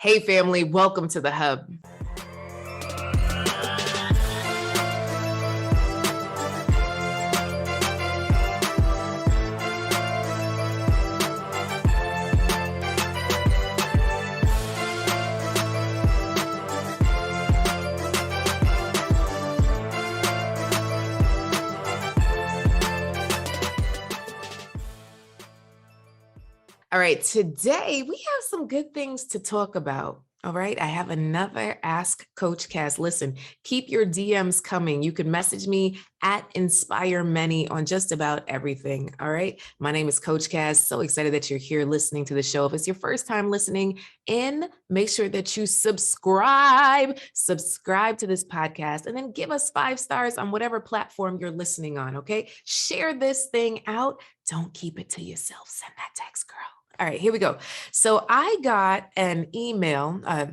Hey family, welcome to the Hub. All right, today we have some good things to talk about. All right, I have another Ask Coach Cass. Listen, keep your DMs coming. You can message me at Inspire Many on just about everything. All right, my name is Coach Cass. So excited that you're here listening to the show. If it's your first time listening in, make sure that you subscribe to this podcast, and then give us 5 stars on whatever platform you're listening on. Okay, share this thing out. Don't keep it to yourself. Send that text, girl. All right, here we go. So I got an email, a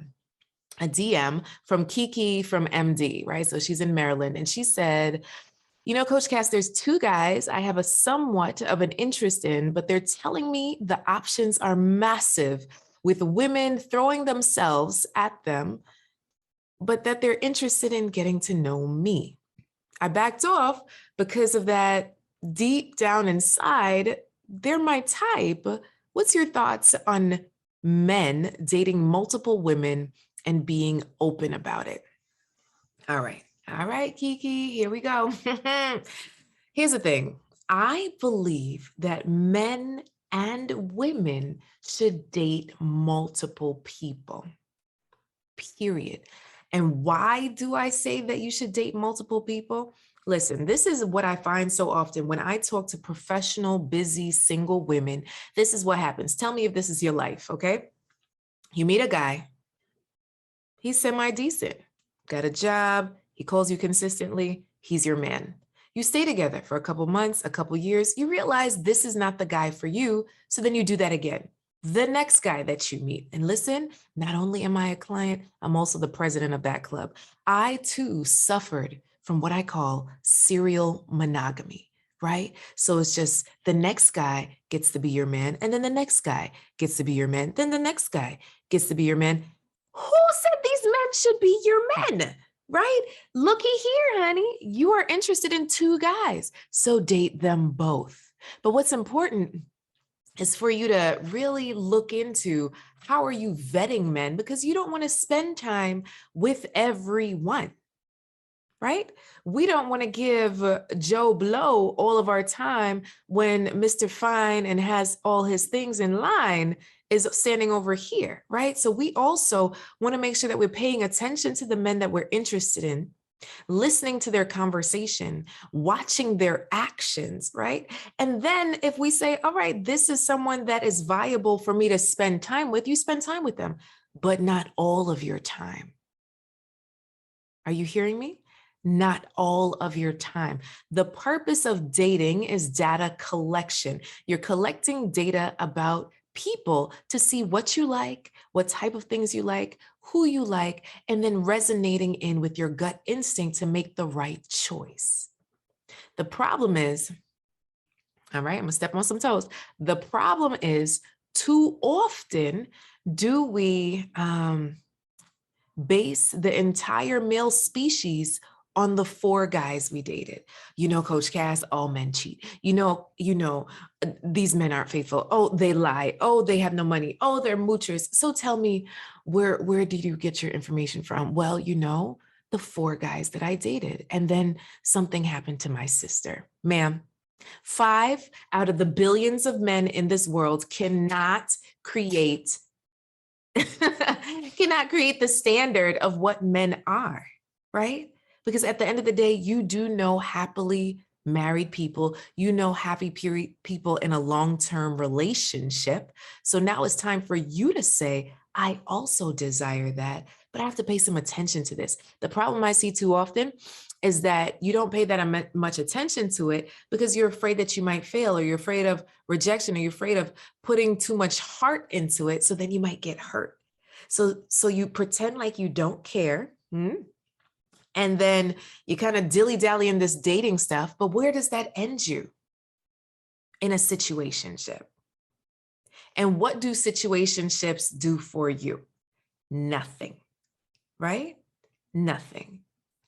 DM from Kiki from MD, right? So she's in Maryland, and she said, Coach Cass, there's 2 guys I have a somewhat of an interest in, but they're telling me the options are massive with women throwing themselves at them, but that they're interested in getting to know me. I backed off because of that. Deep down inside, they're my type. What's your thoughts on men dating multiple women and being open about it? All right, Kiki, here we go. Here's the thing. I believe that men and women should date multiple people, period. And why do I say that you should date multiple people? Listen, this is what I find so often when I talk to professional, busy, single women. This is what happens. Tell me if this is your life, okay? You meet a guy. He's semi-decent, got a job. He calls you consistently. He's your man. You stay together for a couple months, a couple years. You realize this is not the guy for you. So then you do that again. The next guy that you meet. And listen, not only am I a client, I'm also the president of that club. I too suffered from what I call serial monogamy, right? So it's just the next guy gets to be your man, and then the next guy gets to be your man, then the next guy gets to be your man. Who said these men should be your men? Right? Looky here, honey. You are interested in 2 guys, so date them both. But what's important is for you to really look into how are you vetting men, because you don't want to spend time with everyone, right? We don't want to give Joe Blow all of our time when Mr. Fine and has all his things in line is standing over here, right? So we also want to make sure that we're paying attention to the men that we're interested in, listening to their conversation, watching their actions, right? And then if we say, all right, this is someone that is viable for me to spend time with, you spend time with them, but not all of your time. Are you hearing me? Not all of your time. The purpose of dating is data collection. You're collecting data about people to see what you like, what type of things you like, who you like, and then resonating in with your gut instinct to make the right choice. The problem is, all right, I'm gonna step on some toes. The problem is too often do we base the entire male species on the 4 guys we dated. Coach Cass, all men cheat. These men aren't faithful. Oh, they lie. Oh, they have no money. Oh, they're moochers. So tell me, where did you get your information from? Well, the 4 guys that I dated. And then something happened to my sister. Ma'am, 5 out of the billions of men in this world cannot create the standard of what men are, right? Because at the end of the day, you do know happily married people, happy people in a long-term relationship. So now it's time for you to say, I also desire that, but I have to pay some attention to this. The problem I see too often is that you don't pay that much attention to it because you're afraid that you might fail, or you're afraid of rejection, or you're afraid of putting too much heart into it. So then you might get hurt. So you pretend like you don't care. And then you kind of dilly-dally in this dating stuff, but where does that end you? In a situationship. And what do situationships do for you? Nothing, right? Nothing.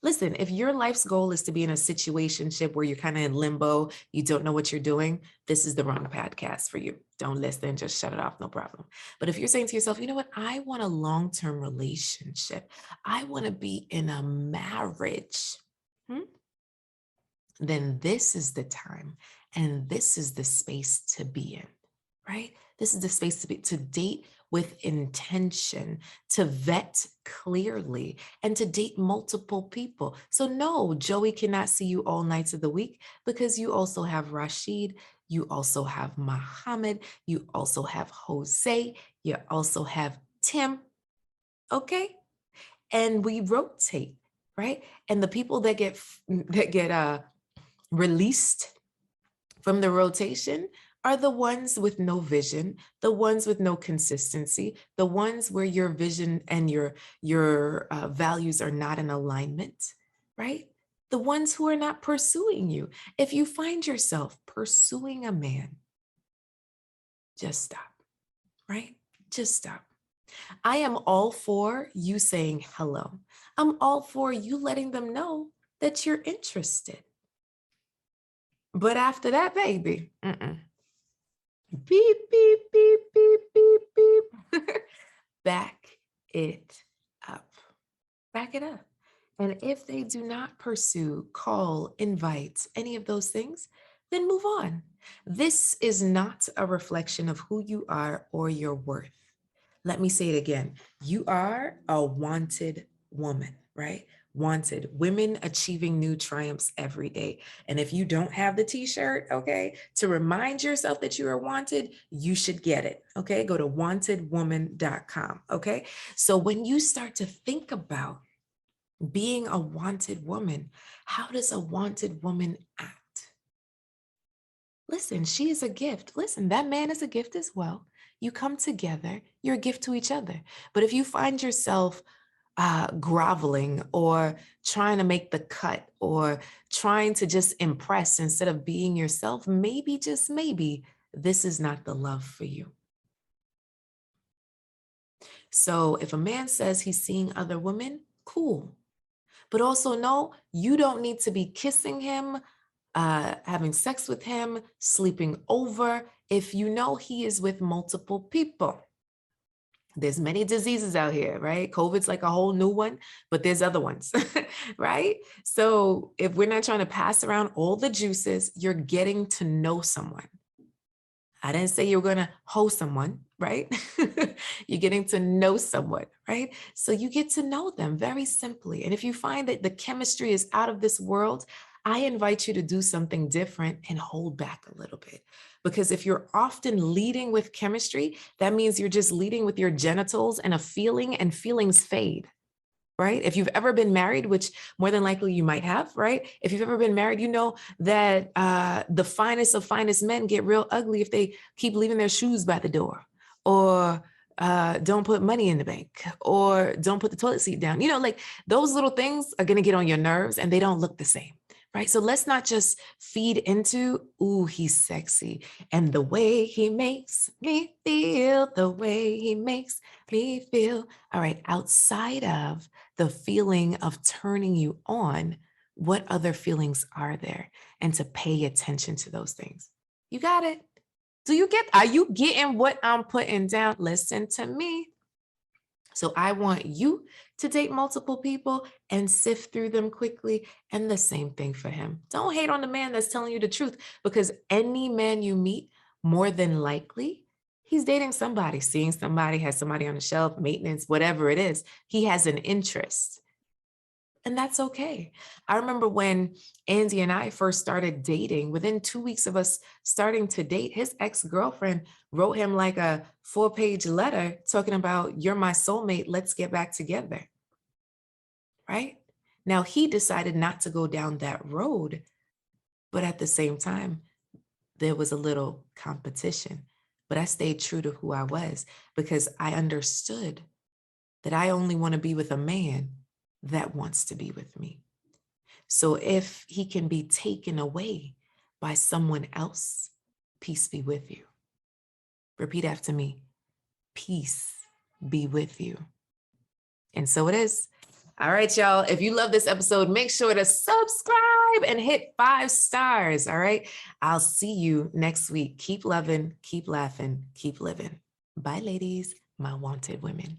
Listen, if your life's goal is to be in a situationship where you're kind of in limbo, you don't know what you're doing, this is the wrong podcast for you. Don't listen, just shut it off, no problem. But if you're saying to yourself, you know what, I want a long-term relationship, I want to be in a marriage, then this is the time and this is the space to be in, right? This is the space to date with intention, to vet clearly, and to date multiple people. So no, Joey cannot see you all nights of the week because you also have Rashid, you also have Muhammad, you also have Jose, you also have Tim, okay? And we rotate, right? And the people that get released from the rotation are the ones with no vision, the ones with no consistency, the ones where your vision and your values are not in alignment, right? The ones who are not pursuing you. If you find yourself pursuing a man, just stop, right? Just stop. I am all for you saying hello. I'm all for you letting them know that you're interested. But after that, baby, beep, beep, beep, beep, beep, beep. Back it up. Back it up. And if they do not pursue, call, invite, any of those things, then move on. This is not a reflection of who you are or your worth. Let me say it again. You are a wanted woman, right? Wanted. Women achieving new triumphs every day. And if you don't have the t-shirt, okay, to remind yourself that you are wanted, you should get it, okay? Go to wantedwoman.com, okay? So when you start to think about being a wanted woman, how does a wanted woman act? Listen, she is a gift. Listen, that man is a gift as well. You come together, you're a gift to each other. But if you find yourself groveling or trying to make the cut or trying to just impress instead of being yourself, maybe, just maybe, this is not the love for you. So if a man says he's seeing other women, cool. But also know you don't need to be kissing him, having sex with him, sleeping over, if you know he is with multiple people. There's many diseases out here, right? COVID's like a whole new one, but there's other ones, right? So if we're not trying to pass around all the juices, you're getting to know someone. I didn't say you were going to host someone, right? You're getting to know someone, right? So you get to know them very simply. And if you find that the chemistry is out of this world, I invite you to do something different and hold back a little bit. Because if you're often leading with chemistry, that means you're just leading with your genitals and a feeling, and feelings fade. Right? If you've ever been married, which more than likely you might have, right? If you've ever been married, you know that the finest of finest men get real ugly if they keep leaving their shoes by the door, or don't put money in the bank, or don't put the toilet seat down. You know, like those little things are going to get on your nerves and they don't look the same. Right. So let's not just feed into, ooh, he's sexy. And the way he makes me feel, the way he makes me feel. All right. Outside of the feeling of turning you on, what other feelings are there? And to pay attention to those things. You got it. Are you getting what I'm putting down? Listen to me. So I want you to date multiple people and sift through them quickly. And the same thing for him. Don't hate on the man that's telling you the truth, because any man you meet, more than likely, he's dating somebody, seeing somebody, has somebody on the shelf, maintenance, whatever it is. He has an interest. And that's okay. I remember when Andy and I first started dating, within 2 weeks of us starting to date, his ex-girlfriend wrote him like a 4-page letter talking about, you're my soulmate, let's get back together. Right? Now, he decided not to go down that road, but at the same time, there was a little competition. But I stayed true to who I was, because I understood that I only want to be with a man that wants to be with me. So if he can be taken away by someone else, peace be with you. Repeat after me. Peace be with you. And so it is. All right, y'all. If you love this episode, make sure to subscribe and hit 5 stars. All right. I'll see you next week. Keep loving, keep laughing, keep living. Bye, ladies, my wanted women.